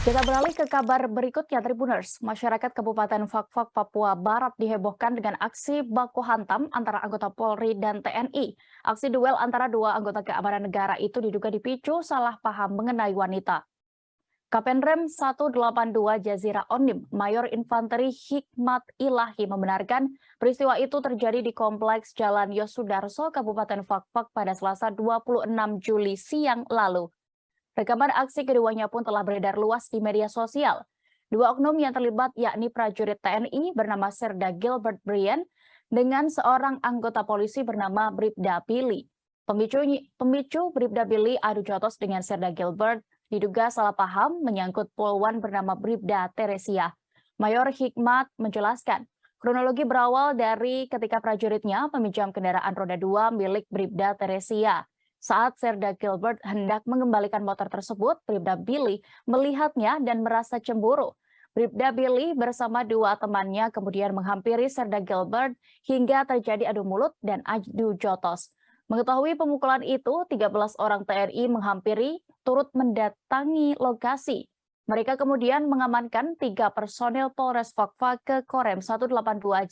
Kita beralih ke kabar berikutnya, Tribuners. Masyarakat Kabupaten Fakfak, Papua Barat dihebohkan dengan aksi baku hantam antara anggota Polri dan TNI. Aksi duel antara dua anggota keamanan negara itu diduga dipicu salah paham mengenai wanita. Kapenrem 182 Jazira Onim, Mayor Infanteri Hikmat Ilahi membenarkan peristiwa itu terjadi di Kompleks Jalan Yosudarso, Kabupaten Fakfak pada Selasa 26 Juli siang lalu. Rekaman aksi keduanya pun telah beredar luas di media sosial. Dua oknum yang terlibat yakni prajurit TNI bernama Serda Gilbert Brian dengan seorang anggota polisi bernama Bribda Billy. Pemicu Bribda Billy adu jotos dengan Serda Gilbert diduga salah paham menyangkut polwan bernama Bribda Teresia. Mayor Hikmat menjelaskan, kronologi berawal dari ketika prajuritnya meminjam kendaraan roda 2 milik Bribda Teresia. Saat Serda Gilbert hendak mengembalikan motor tersebut, Bribda Billy melihatnya dan merasa cemburu. Bribda Billy bersama dua temannya kemudian menghampiri Serda Gilbert hingga terjadi adu mulut dan adu jotos. Mengetahui pemukulan itu, 13 orang TNI menghampiri turut mendatangi lokasi. Mereka kemudian mengamankan 3 personil Polres Fakfak ke Korem 182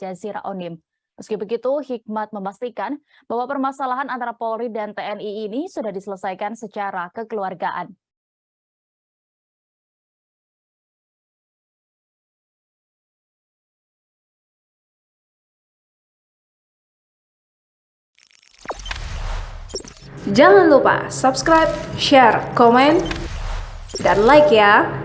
Jazira Onim. Meski begitu, Hikmat memastikan bahwa permasalahan antara Polri dan TNI ini sudah diselesaikan secara kekeluargaan. Jangan lupa subscribe, share, komen, dan like ya.